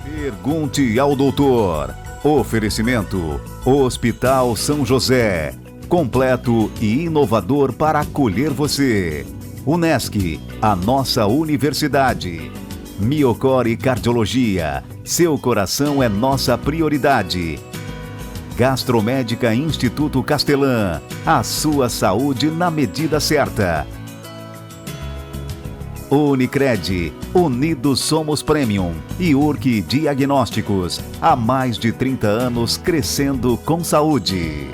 Pergunte ao doutor. Oferecimento: Hospital São José. Completo e inovador para acolher você. Unesc, a nossa universidade. Miocore Cardiologia. Seu coração é nossa prioridade. Gastromédica Instituto Castelã. A sua saúde na medida certa. Unicred, Unidos Somos Premium e URC Diagnósticos, há mais de 30 anos crescendo com saúde.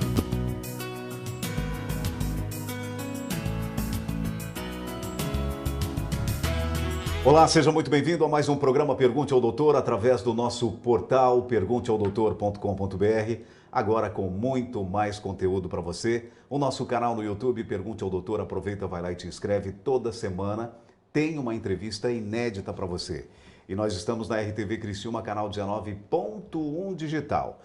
Olá, seja muito bem-vindo a mais um programa Pergunte ao Doutor através do nosso portal pergunteaodoutor.com.br. Agora com muito mais conteúdo para você. O nosso canal no YouTube, Pergunte ao Doutor, aproveita, vai lá e te inscreve toda semana. Tem uma entrevista inédita para você. E nós estamos na RTV Criciúma, canal 19.1 digital.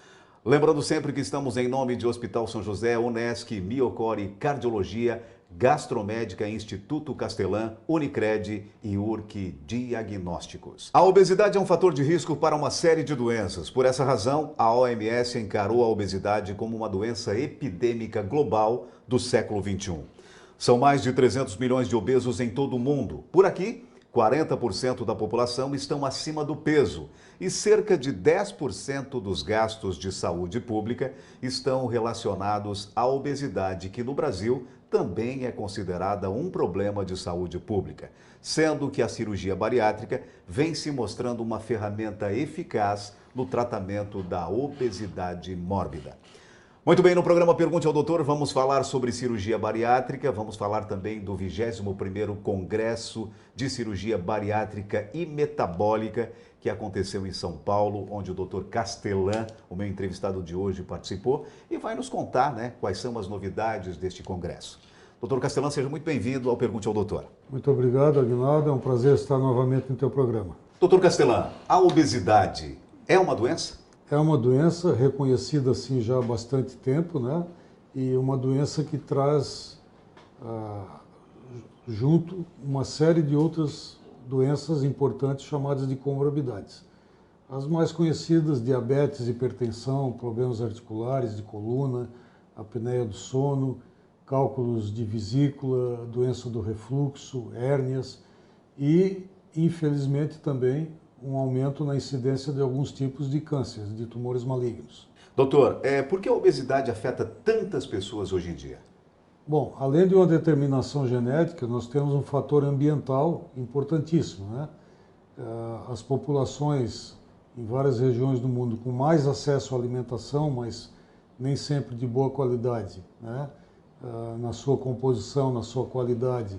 Lembrando sempre que estamos em nome de Hospital São José, Unesc, Miocore Cardiologia, Gastromédica Instituto Castelã, Unicred e URC Diagnósticos. A obesidade é um fator de risco para uma série de doenças. Por essa razão, a OMS encarou a obesidade como uma doença epidêmica global do século XXI. São mais de 300 milhões de obesos em todo o mundo. Por aqui, 40% da população estão acima do peso e cerca de 10% dos gastos de saúde pública estão relacionados à obesidade, que no Brasil também é considerada um problema de saúde pública, sendo que a cirurgia bariátrica vem se mostrando uma ferramenta eficaz no tratamento da obesidade mórbida. Muito bem, no programa Pergunte ao Doutor vamos falar sobre cirurgia bariátrica, vamos falar também do 21º Congresso de Cirurgia Bariátrica e Metabólica que aconteceu em São Paulo, onde o Dr. Castelã, o meu entrevistado de hoje, participou e vai nos contar, quais são as novidades deste congresso. Dr. Castelã, seja muito bem-vindo ao Pergunte ao Doutor. Muito obrigado, Aguinaldo, é um prazer estar novamente no teu programa. Dr. Castelã, a obesidade é uma doença? É uma doença reconhecida assim já há bastante tempo, E uma doença que traz junto uma série de outras doenças importantes chamadas de comorbidades. As mais conhecidas: diabetes, hipertensão, problemas articulares, de coluna, apneia do sono, cálculos de vesícula, doença do refluxo, hérnias e, infelizmente, também um aumento na incidência de alguns tipos de cânceres, de tumores malignos. Doutor, por que a obesidade afeta tantas pessoas hoje em dia? Bom, além de uma determinação genética, nós temos um fator ambiental importantíssimo, As populações em várias regiões do mundo com mais acesso à alimentação, mas nem sempre de boa qualidade, na sua composição, na sua qualidade,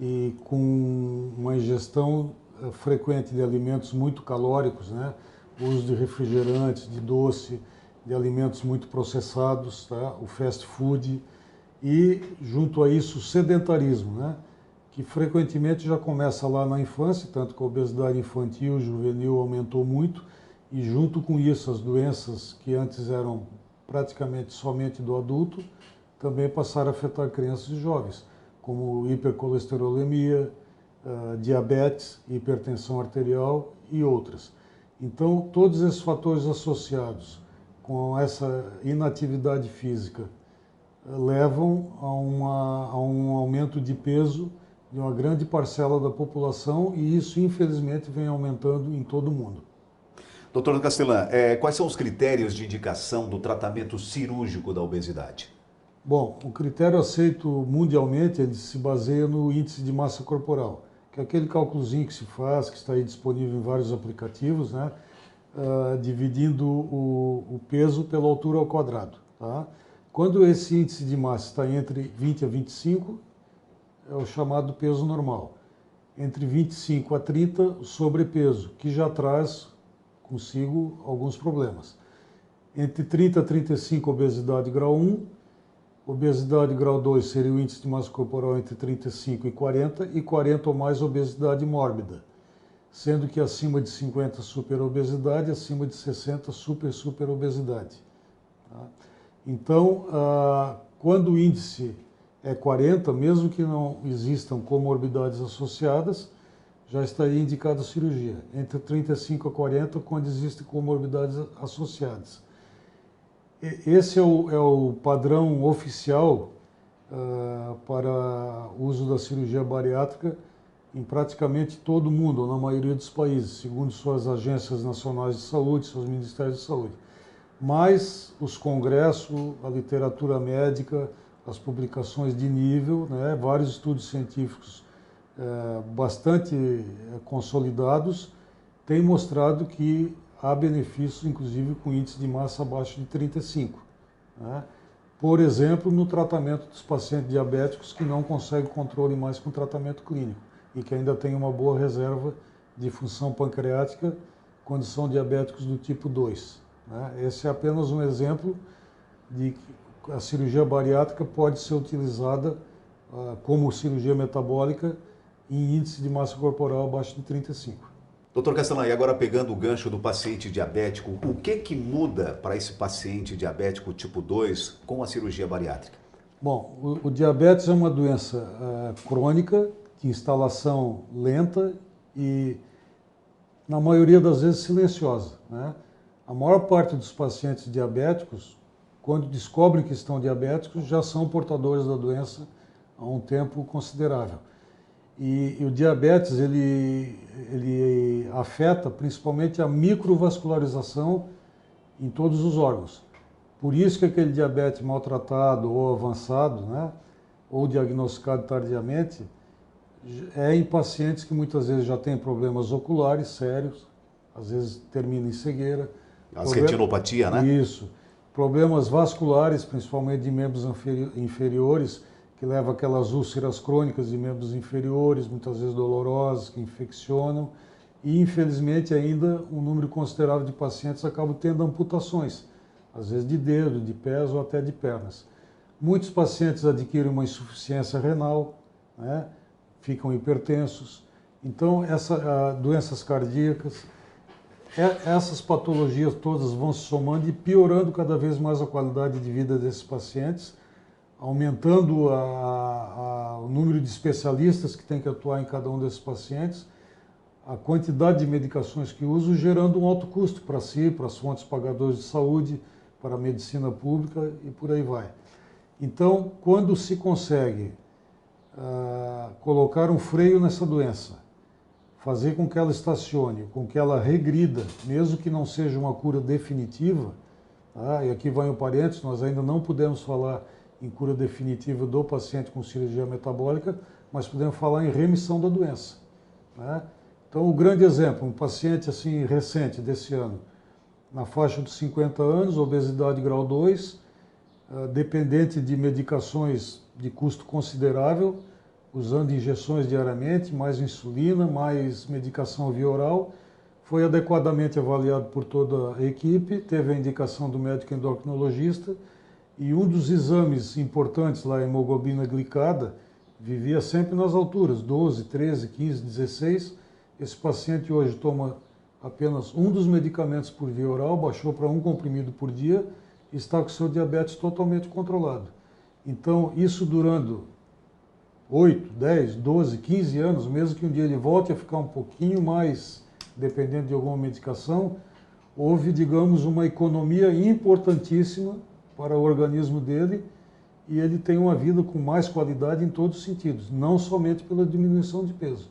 e com uma ingestão frequente de alimentos muito calóricos, O uso de refrigerantes, de doce, de alimentos muito processados, O fast food e, junto a isso, o sedentarismo, Que frequentemente já começa lá na infância, tanto que a obesidade infantil e juvenil aumentou muito, e junto com isso as doenças que antes eram praticamente somente do adulto também passaram a afetar crianças e jovens, como hipercolesterolemia, diabetes, hipertensão arterial e outras. Então, todos esses fatores associados com essa inatividade física levam a um aumento de peso de uma grande parcela da população, e isso, infelizmente, vem aumentando em todo o mundo. Doutor Castelã, quais são os critérios de indicação do tratamento cirúrgico da obesidade? Bom, o critério aceito mundialmente, ele se baseia no índice de massa corporal, que é aquele cálculozinho que se faz, que está aí disponível em vários aplicativos, dividindo o peso pela altura ao quadrado. Quando esse índice de massa está entre 20 a 25, é o chamado peso normal. Entre 25 a 30, o sobrepeso, que já traz consigo alguns problemas. Entre 30 a 35, obesidade grau 1, obesidade grau 2 seria o índice de massa corporal entre 35 e 40 ou mais obesidade mórbida, sendo que acima de 50 superobesidade, acima de 60 superobesidade. Então, quando o índice é 40, mesmo que não existam comorbidades associadas, já estaria indicada a cirurgia. Entre 35 a 40, quando existem comorbidades associadas. Esse é o padrão oficial para uso da cirurgia bariátrica em praticamente todo o mundo, ou na maioria dos países, segundo suas agências nacionais de saúde, seus ministérios de saúde. Mas os congressos, a literatura médica, as publicações de nível, né, vários estudos científicos bastante consolidados, têm mostrado que há benefícios, inclusive com índice de massa abaixo de 35. Né? Por exemplo, no tratamento dos pacientes diabéticos que não conseguem controle mais com tratamento clínico e que ainda têm uma boa reserva de função pancreática quando são diabéticos do tipo 2. Né? Esse é apenas um exemplo de que a cirurgia bariátrica pode ser utilizada como cirurgia metabólica em índice de massa corporal abaixo de 35. Doutor Castellan, e agora pegando o gancho do paciente diabético, o que muda para esse paciente diabético tipo 2 com a cirurgia bariátrica? Bom, o diabetes é uma doença crônica, de instalação lenta e, na maioria das vezes, silenciosa. Né? A maior parte dos pacientes diabéticos, quando descobrem que estão diabéticos, já são portadores da doença há um tempo considerável. E o diabetes, ele afeta principalmente a microvascularização em todos os órgãos. Por isso que aquele diabetes maltratado ou avançado, né, ou diagnosticado tardiamente, é em pacientes que muitas vezes já têm problemas oculares sérios, às vezes termina em cegueira. Retinopatia, né? Isso. Problemas vasculares, principalmente de membros inferiores, que leva aquelas úlceras crônicas de membros inferiores, muitas vezes dolorosas, que infeccionam. E, infelizmente, ainda um número considerável de pacientes acabam tendo amputações, às vezes de dedo, de pés ou até de pernas. Muitos pacientes adquirem uma insuficiência renal, né? Ficam hipertensos. Então, doenças cardíacas, essas patologias todas vão se somando e piorando cada vez mais a qualidade de vida desses pacientes, aumentando o número de especialistas que tem que atuar em cada um desses pacientes, a quantidade de medicações que usam, gerando um alto custo para si, para as fontes pagadoras de saúde, para a medicina pública e por aí vai. Então, quando se consegue colocar um freio nessa doença, fazer com que ela estacione, com que ela regrida, mesmo que não seja uma cura definitiva, e aqui vai um parênteses, nós ainda não podemos falar em cura definitiva do paciente com cirurgia metabólica, mas podemos falar em remissão da doença. Né? Então, o grande exemplo, um paciente assim recente desse ano, na faixa dos 50 anos, obesidade grau 2, dependente de medicações de custo considerável, usando injeções diariamente, mais insulina, mais medicação via oral, foi adequadamente avaliado por toda a equipe, teve a indicação do médico endocrinologista, e um dos exames importantes lá, a hemoglobina glicada, vivia sempre nas alturas, 12, 13, 15, 16. Esse paciente hoje toma apenas um dos medicamentos por via oral, baixou para um comprimido por dia e está com seu diabetes totalmente controlado. Então, isso durando 8, 10, 12, 15 anos, mesmo que um dia ele volte a ficar um pouquinho mais dependendo de alguma medicação, houve, digamos, uma economia importantíssima para o organismo dele e ele tem uma vida com mais qualidade em todos os sentidos, não somente pela diminuição de peso,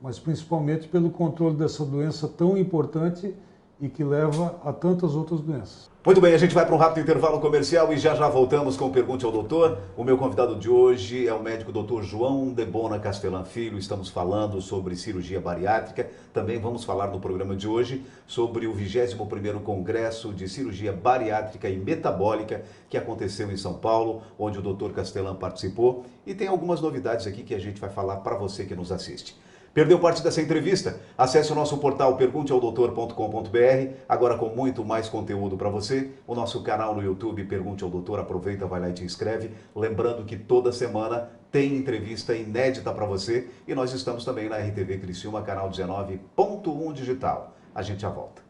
mas principalmente pelo controle dessa doença tão importante e que leva a tantas outras doenças. Muito bem, a gente vai para um rápido intervalo comercial e já voltamos com Pergunte ao Doutor. O meu convidado de hoje é o médico Dr. João Debona Castellan Filho. Estamos falando sobre cirurgia bariátrica. Também vamos falar no programa de hoje sobre o 21º Congresso de Cirurgia Bariátrica e Metabólica que aconteceu em São Paulo, onde o Dr. Castellan participou. E tem algumas novidades aqui que a gente vai falar para você que nos assiste. Perdeu parte dessa entrevista? Acesse o nosso portal pergunteaodoutor.com.br, agora com muito mais conteúdo para você. O nosso canal no YouTube, Pergunte ao Doutor, aproveita, vai lá e te inscreve. Lembrando que toda semana tem entrevista inédita para você. E nós estamos também na RTV Criciúma, canal 19.1 digital. A gente já volta.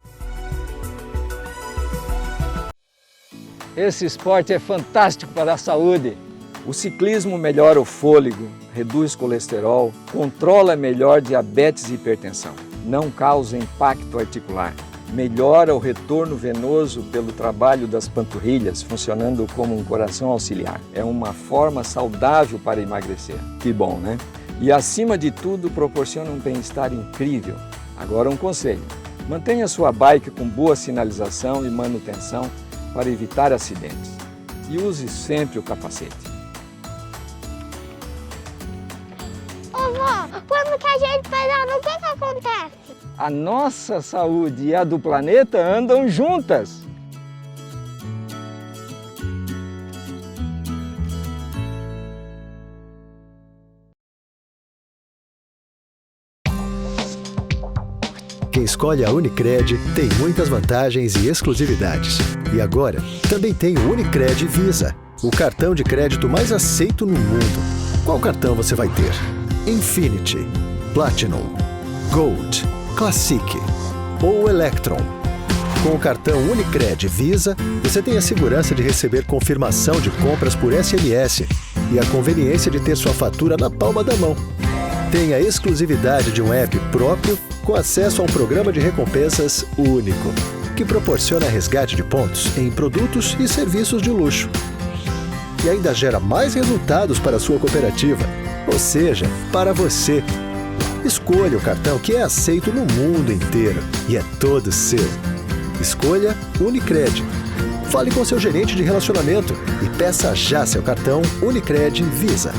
Esse esporte é fantástico para a saúde. O ciclismo melhora o fôlego, reduz colesterol, controla melhor diabetes e hipertensão, não causa impacto articular, melhora o retorno venoso pelo trabalho das panturrilhas, funcionando como um coração auxiliar. É uma forma saudável para emagrecer. Que bom, né? E acima de tudo, proporciona um bem-estar incrível. Agora um conselho: mantenha sua bike com boa sinalização e manutenção para evitar acidentes. E use sempre o capacete. Vó, quando que a gente pedala, o que acontece? A nossa saúde e a do planeta andam juntas. Quem escolhe a Unicred tem muitas vantagens e exclusividades. E agora, também tem o Unicred Visa, o cartão de crédito mais aceito no mundo. Qual cartão você vai ter? Infinity, Platinum, Gold, Classic ou Electron. Com o cartão Unicred Visa, você tem a segurança de receber confirmação de compras por SMS e a conveniência de ter sua fatura na palma da mão. Tem a exclusividade de um app próprio com acesso a um programa de recompensas único, que proporciona resgate de pontos em produtos e serviços de luxo. E ainda gera mais resultados para a sua cooperativa, ou seja, para você. Escolha o cartão que é aceito no mundo inteiro e é todo seu. Escolha Unicred. Fale com seu gerente de relacionamento e peça já seu cartão Unicred Visa.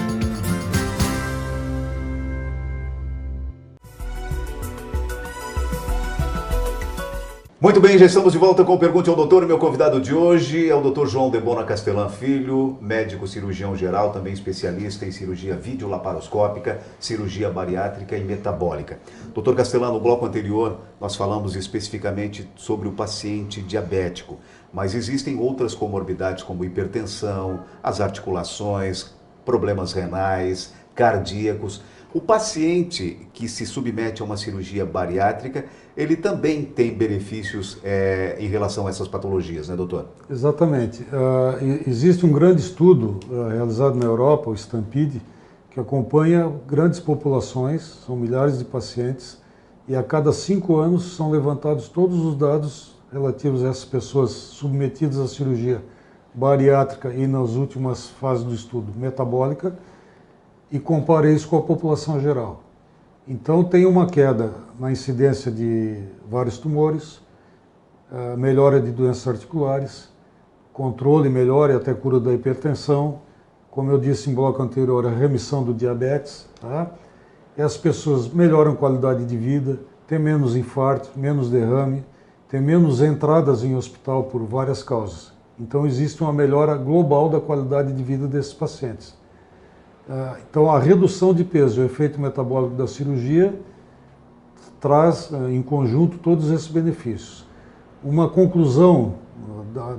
Muito bem, já estamos de volta com o Pergunte ao Doutor. Meu convidado de hoje é o Dr. João Debona Castelã Filho, médico cirurgião geral, também especialista em cirurgia videolaparoscópica, cirurgia bariátrica e metabólica. Dr. Castelã, no bloco anterior nós falamos especificamente sobre o paciente diabético, mas existem outras comorbidades como hipertensão, as articulações, problemas renais, cardíacos. O paciente que se submete a uma cirurgia bariátrica, ele também tem benefícios em relação a essas patologias, né, doutor? Exatamente. Existe um grande estudo realizado na Europa, o STAMPEDE, que acompanha grandes populações, são milhares de pacientes, e a cada 5 anos são levantados todos os dados relativos a essas pessoas submetidas à cirurgia bariátrica e nas últimas fases do estudo metabólica, e compara isso com a população geral. Então tem uma queda na incidência de vários tumores, melhora de doenças articulares, controle, melhora e até cura da hipertensão, como eu disse em bloco anterior, a remissão do diabetes, tá? E as pessoas melhoram a qualidade de vida, tem menos infarto, menos derrame, tem menos entradas em hospital por várias causas. Então existe uma melhora global da qualidade de vida desses pacientes. Então, a redução de peso e o efeito metabólico da cirurgia traz, em conjunto, todos esses benefícios. Uma conclusão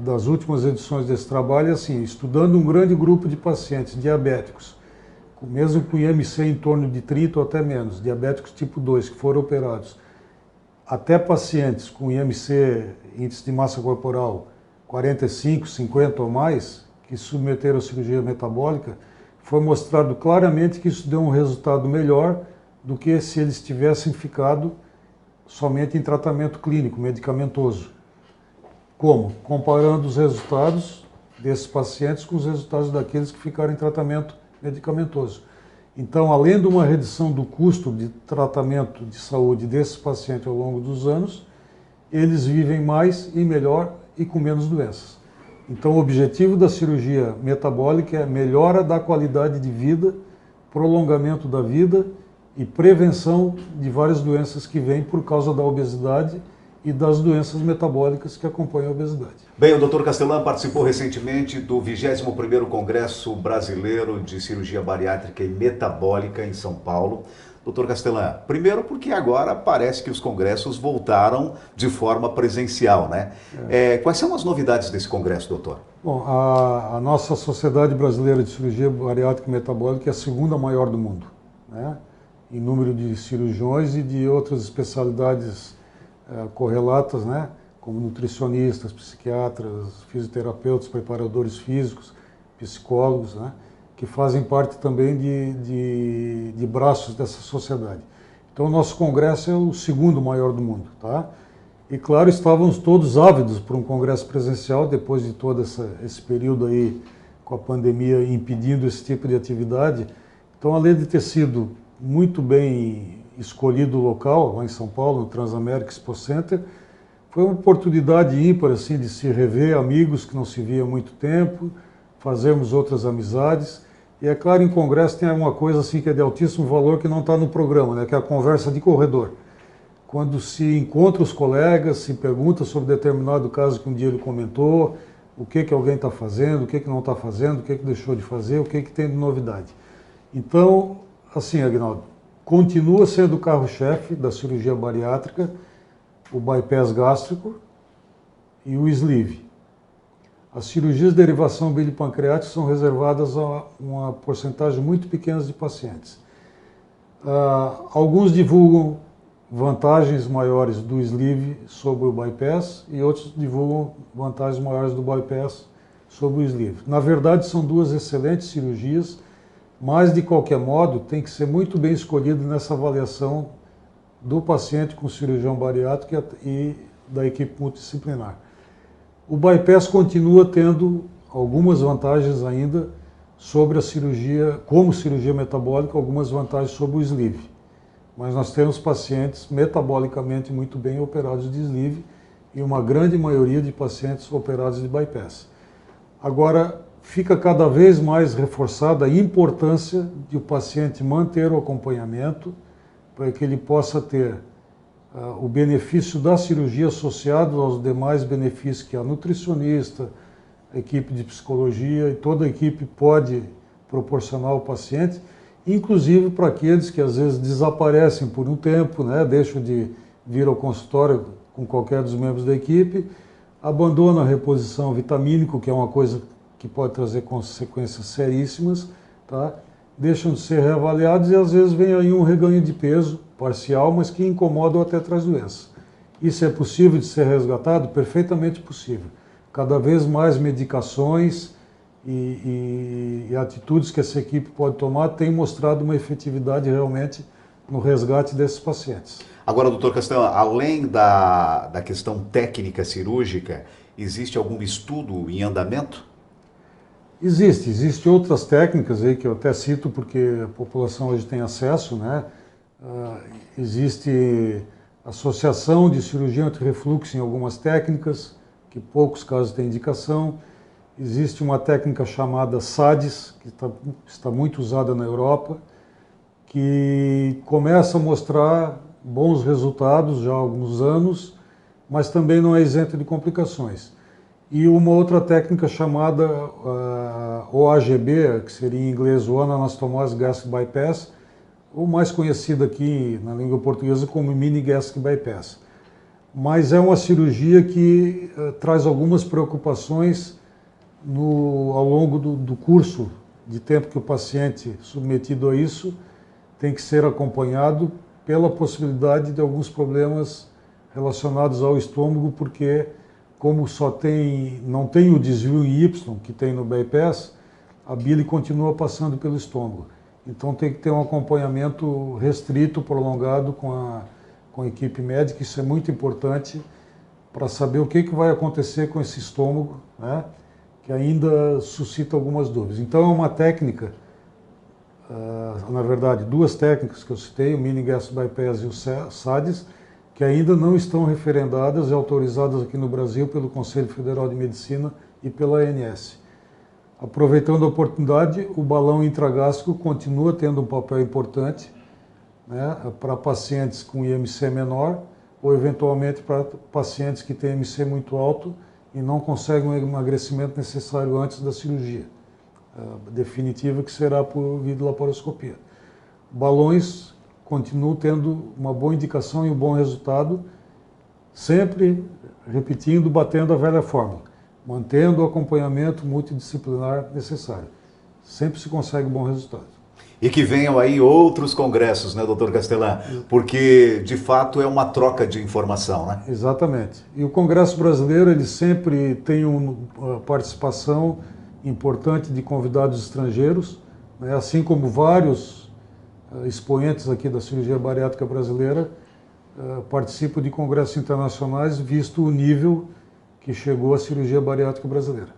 das últimas edições desse trabalho é assim: estudando um grande grupo de pacientes diabéticos, mesmo com IMC em torno de 30 ou até menos, diabéticos tipo 2, que foram operados, até pacientes com IMC, índice de massa corporal, 45, 50 ou mais, que submeteram a cirurgia metabólica, foi mostrado claramente que isso deu um resultado melhor do que se eles tivessem ficado somente em tratamento clínico, medicamentoso. Como? Comparando os resultados desses pacientes com os resultados daqueles que ficaram em tratamento medicamentoso. Então, além de uma redução do custo de tratamento de saúde desses pacientes ao longo dos anos, eles vivem mais e melhor e com menos doenças. Então, o objetivo da cirurgia metabólica é melhora da qualidade de vida, prolongamento da vida e prevenção de várias doenças que vêm por causa da obesidade e das doenças metabólicas que acompanham a obesidade. Bem, o Dr. Castelã participou recentemente do 21º Congresso Brasileiro de Cirurgia Bariátrica e Metabólica em São Paulo. Dr. Castelã, primeiro porque agora parece que os congressos voltaram de forma presencial, né? Quais são as novidades desse congresso, doutor? Bom, a nossa Sociedade Brasileira de Cirurgia Bariátrica e Metabólica é a segunda maior do mundo, né? Em número de cirurgiões e de outras especialidades correlatas, né? Como nutricionistas, psiquiatras, fisioterapeutas, preparadores físicos, psicólogos, né? que fazem parte também de braços dessa sociedade. Então, o nosso congresso é o segundo maior do mundo, tá? E, claro, estávamos todos ávidos por um congresso presencial, depois de todo esse período aí com a pandemia impedindo esse tipo de atividade. Então, além de ter sido muito bem escolhido o local, lá em São Paulo, no Transamérica Expo Center, foi uma oportunidade ímpar, assim, de se rever, amigos que não se via há muito tempo, fazermos outras amizades. E, é claro, em congresso tem uma coisa assim que é de altíssimo valor que não está no programa, né, que é a conversa de corredor. Quando se encontra os colegas, se pergunta sobre determinado caso que um dia ele comentou, o que alguém está fazendo, o que não está fazendo, o que deixou de fazer, o que tem de novidade. Então, assim, Aguinaldo, continua sendo o carro-chefe da cirurgia bariátrica, o bypass gástrico e o sleeve. As cirurgias de derivação bilipancreática são reservadas a uma porcentagem muito pequena de pacientes. Alguns divulgam vantagens maiores do sleeve sobre o bypass e outros divulgam vantagens maiores do bypass sobre o sleeve. Na verdade, são duas excelentes cirurgias, mas, de qualquer modo, tem que ser muito bem escolhido nessa avaliação do paciente com cirurgião bariátrico e da equipe multidisciplinar. O bypass continua tendo algumas vantagens ainda sobre a cirurgia, como cirurgia metabólica, algumas vantagens sobre o sleeve. Mas nós temos pacientes metabolicamente muito bem operados de sleeve e uma grande maioria de pacientes operados de bypass. Agora, fica cada vez mais reforçada a importância de o paciente manter o acompanhamento para que ele possa ter o benefício da cirurgia associado aos demais benefícios que a nutricionista, a equipe de psicologia e toda a equipe pode proporcionar ao paciente, inclusive para aqueles que às vezes desaparecem por um tempo, né, deixam de vir ao consultório com qualquer dos membros da equipe, abandonam a reposição vitamínica, que é uma coisa que pode trazer consequências seríssimas, tá? Deixam de ser reavaliados e às vezes vem aí um reganho de peso parcial, mas que incomoda ou até traz doença. Isso é possível de ser resgatado? Perfeitamente possível. Cada vez mais medicações e atitudes que essa equipe pode tomar têm mostrado uma efetividade realmente no resgate desses pacientes. Agora, doutor Castanho, além da questão técnica cirúrgica, existe algum estudo em andamento? Existem outras técnicas aí que eu até cito porque a população hoje tem acesso, né? Existe associação de cirurgia anti-refluxo em algumas técnicas, que poucos casos têm indicação. Existe uma técnica chamada SADS, que está muito usada na Europa, que começa a mostrar bons resultados já há alguns anos, mas também não é isenta de complicações. E uma outra técnica chamada OAGB, que seria em inglês One Anastomose Gastric Bypass, ou mais conhecida aqui na língua portuguesa como Mini Gastric Bypass. Mas é uma cirurgia que traz algumas preocupações ao longo do curso de tempo que o paciente submetido a isso tem que ser acompanhado pela possibilidade de alguns problemas relacionados ao estômago, porque como não tem o desvio em Y que tem no bypass, a bile continua passando pelo estômago. Então tem que ter um acompanhamento restrito, prolongado com a equipe médica. Isso é muito importante para saber o que vai acontecer com esse estômago, né, que ainda suscita algumas dúvidas. Então é uma técnica, na verdade duas técnicas que eu citei, o Mini Gastric Bypass e o SADS, que ainda não estão referendadas e autorizadas aqui no Brasil pelo Conselho Federal de Medicina e pela ANS. Aproveitando a oportunidade, o balão intragástrico continua tendo um papel importante, né, para pacientes com IMC menor ou eventualmente para pacientes que têm IMC muito alto e não conseguem o emagrecimento necessário antes da cirurgia definitiva, que será por videolaparoscopia. Balões continuam tendo uma boa indicação e um bom resultado, sempre repetindo, batendo a velha fórmula, mantendo o acompanhamento multidisciplinar necessário. Sempre se consegue um bom resultado. E que venham aí outros congressos, né, doutor Castelã? Porque, de fato, é uma troca de informação, né? Exatamente. E o Congresso Brasileiro, ele sempre tem uma participação importante de convidados estrangeiros. né? Assim como vários expoentes aqui da cirurgia bariátrica brasileira participam de congressos internacionais, visto o nível que chegou a cirurgia bariátrica brasileira.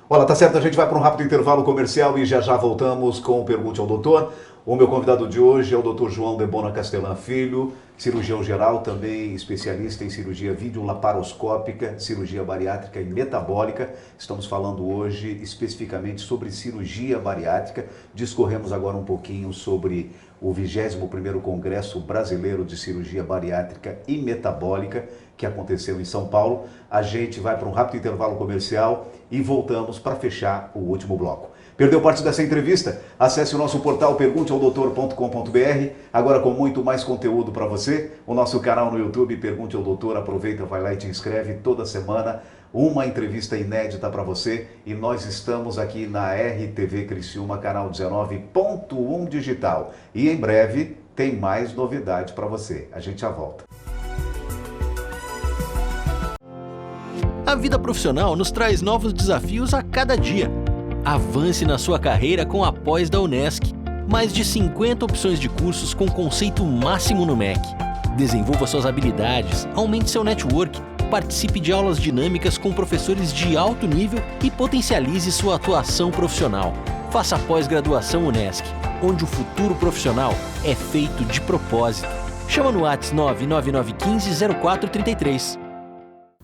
Olha, tá certo, a gente vai para um rápido intervalo comercial e já voltamos com o Pergunte ao Doutor. O meu convidado de hoje é o Dr. João Debona Castellan Filho, cirurgião geral, também especialista em cirurgia videolaparoscópica, cirurgia bariátrica e metabólica. Estamos falando hoje especificamente sobre cirurgia bariátrica. Discorremos agora um pouquinho sobre o 21º Congresso Brasileiro de Cirurgia Bariátrica e Metabólica, que aconteceu em São Paulo. A gente vai para um rápido intervalo comercial e voltamos para fechar o último bloco. Perdeu parte dessa entrevista? Acesse o nosso portal pergunteaodoutor.com.br, agora com muito mais conteúdo para você. O nosso canal no YouTube, Pergunte ao Doutor, aproveita, vai lá e te inscreve toda semana. Uma entrevista inédita para você, e nós estamos aqui na RTV Criciúma, canal 19.1 digital. E em breve tem mais novidade para você. A gente já volta. A vida profissional nos traz novos desafios a cada dia. Avance na sua carreira com a pós da Unesc. Mais de 50 opções de cursos com conceito máximo no MEC. Desenvolva suas habilidades, aumente seu network, participe de aulas dinâmicas com professores de alto nível e potencialize sua atuação profissional. Faça a pós-graduação Unesc, onde o futuro profissional é feito de propósito. Chama no WhatsApp 99915-0433.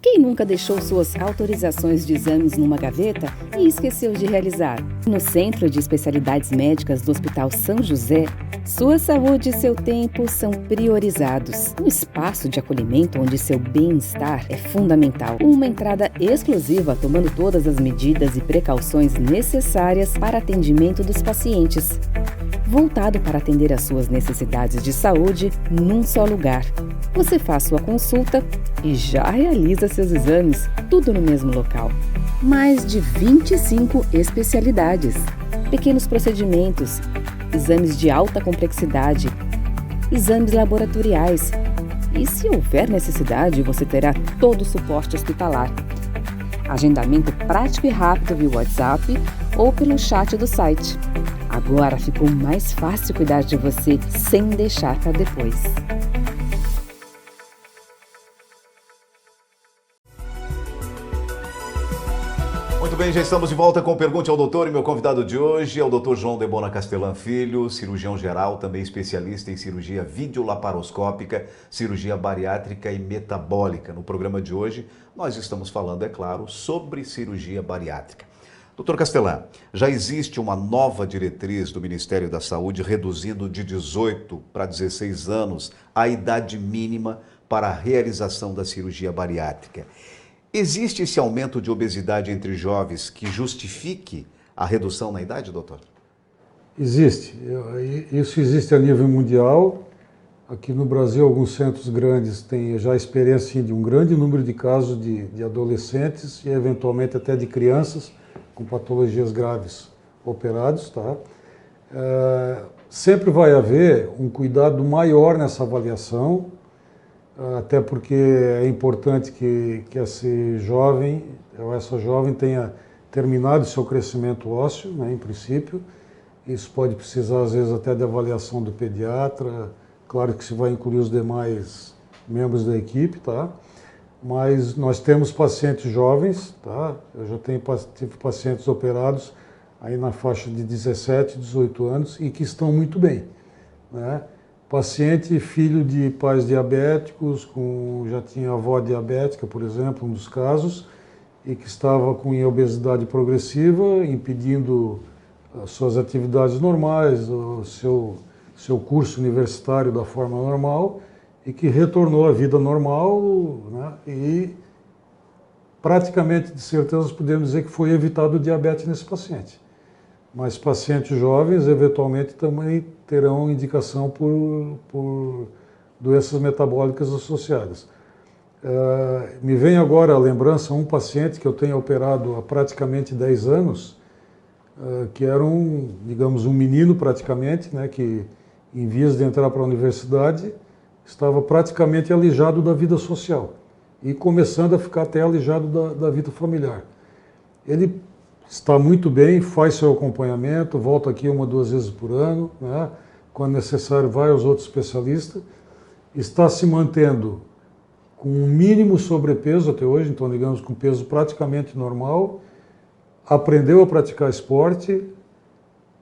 Quem nunca deixou suas autorizações de exames numa gaveta e esqueceu de realizar? No Centro de Especialidades Médicas do Hospital São José, sua saúde e seu tempo são priorizados. Um espaço de acolhimento onde seu bem-estar é fundamental. Uma entrada exclusiva tomando todas as medidas e precauções necessárias para atendimento dos pacientes. Voltado para atender às suas necessidades de saúde num só lugar. Você faz sua consulta e já realiza seus exames, tudo no mesmo local. Mais de 25 especialidades, pequenos procedimentos, exames de alta complexidade, exames laboratoriais. E se houver necessidade, você terá todo o suporte hospitalar. Agendamento prático e rápido via WhatsApp ou pelo chat do site. Agora ficou mais fácil cuidar de você sem deixar para depois. Muito bem, já estamos de volta com o Pergunte ao Doutor, e meu convidado de hoje é o Dr. João Debona Castellan Filho, cirurgião geral, também especialista em cirurgia videolaparoscópica, cirurgia bariátrica e metabólica. No programa de hoje, nós estamos falando, é claro, sobre cirurgia bariátrica. Dr. Castellan, já existe uma nova diretriz do Ministério da Saúde reduzindo de 18 para 16 anos a idade mínima para a realização da cirurgia bariátrica. Existe esse aumento de obesidade entre jovens que justifique a redução na idade, doutor? Existe. Isso existe a nível mundial. Aqui no Brasil, alguns centros grandes têm já experiência de um grande número de casos de adolescentes e eventualmente até de crianças com patologias graves operados, tá? Sempre vai haver um cuidado maior nessa avaliação, até porque é importante que esse jovem ou essa jovem tenha terminado seu crescimento ósseo, né, em princípio. Isso pode precisar, às vezes, até de avaliação do pediatra. Claro que se vai incluir os demais membros da equipe, tá? Mas nós temos pacientes jovens, tá? Eu já tive pacientes operados aí na faixa de 17, 18 anos e que estão muito bem, né? Paciente filho de pais diabéticos, já tinha avó diabética, por exemplo, um dos casos, e que estava com obesidade progressiva, impedindo as suas atividades normais, o seu curso universitário da forma normal, e que retornou à vida normal, né? E praticamente, de certeza, podemos dizer que foi evitado o diabetes nesse paciente. Mas pacientes jovens, eventualmente, também terão indicação por doenças metabólicas associadas. Me vem agora à lembrança um paciente que eu tenho operado há praticamente 10 anos, que era digamos, um menino praticamente, né, que em vias de entrar para a universidade, estava praticamente alijado da vida social e começando a ficar até alijado da vida familiar. Ele está muito bem, faz seu acompanhamento, volta aqui 1 ou 2 vezes por ano, né? Quando necessário vai aos outros especialistas, está se mantendo com um mínimo sobrepeso até hoje, então digamos com peso praticamente normal, aprendeu a praticar esporte,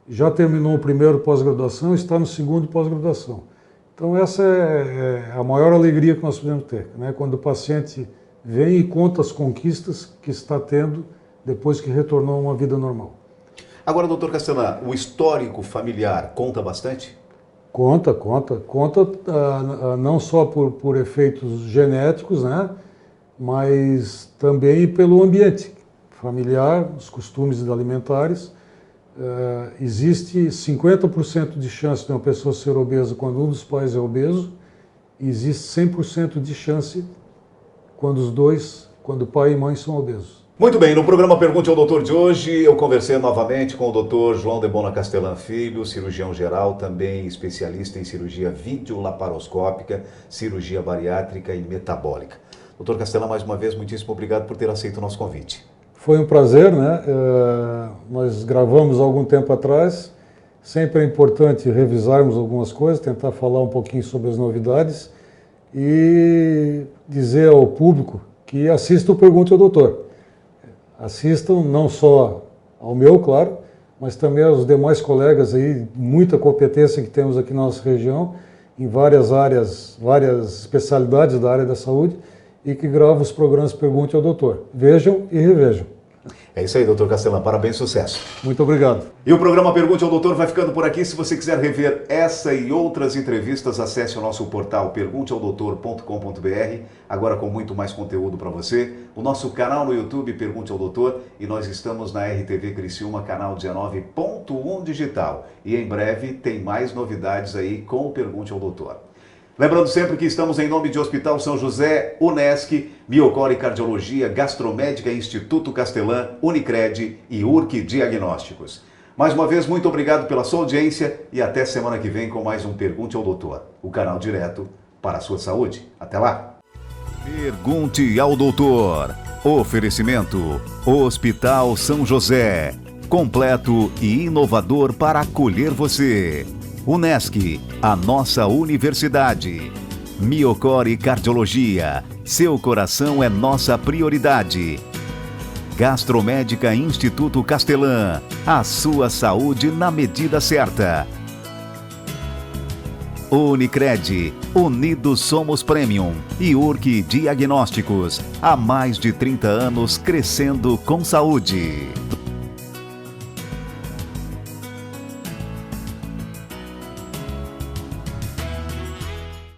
já terminou o primeiro pós-graduação, está no segundo pós-graduação. Então essa é a maior alegria que nós podemos ter, né? Quando o paciente vem e conta as conquistas que está tendo depois que retornou a uma vida normal. Agora, doutor Castellan, o histórico familiar conta bastante? Conta não só por efeitos genéticos, né? Mas também pelo ambiente familiar, os costumes alimentares. Existe 50% de chance de uma pessoa ser obesa quando um dos pais é obeso, e existe 100% de chance quando pai e mãe são obesos. Muito bem, no programa Pergunte ao Doutor de hoje, eu conversei novamente com o Dr. João de Bona Castellan Filho, cirurgião geral, também especialista em cirurgia videolaparoscópica, cirurgia bariátrica e metabólica. Dr. Castellan, mais uma vez, muitíssimo obrigado por ter aceito o nosso convite. Foi um prazer, né? Nós gravamos há algum tempo atrás. Sempre é importante revisarmos algumas coisas, tentar falar um pouquinho sobre as novidades e dizer ao público que assista o Pergunte ao Doutor. Assistam não só ao meu, claro, mas também aos demais colegas aí, muita competência que temos aqui na nossa região, em várias áreas, várias especialidades da área da saúde, e que gravam os programas Pergunte ao Doutor. Vejam e revejam. É isso aí, doutor Castellan. Parabéns, sucesso. Muito obrigado. E o programa Pergunte ao Doutor vai ficando por aqui. Se você quiser rever essa e outras entrevistas, acesse o nosso portal pergunteaodoutor.com.br, agora com muito mais conteúdo para você. O nosso canal no YouTube, Pergunte ao Doutor, e nós estamos na RTV Criciúma, canal 19.1 digital. E em breve tem mais novidades aí com o Pergunte ao Doutor. Lembrando sempre que estamos em nome de Hospital São José, Unesc, Miocor e Cardiologia, Gastromédica, Instituto Castellan, Unicred e URC Diagnósticos. Mais uma vez, muito obrigado pela sua audiência e até semana que vem com mais um Pergunte ao Doutor, o canal direto para a sua saúde. Até lá! Pergunte ao Doutor. Oferecimento: Hospital São José. Completo e inovador para acolher você. Unesc, a nossa universidade. Miocor e Cardiologia, seu coração é nossa prioridade. Gastromédica Instituto Castellan, a sua saúde na medida certa. Unicred, Unidos Somos Premium e URC Diagnósticos, há mais de 30 anos crescendo com saúde.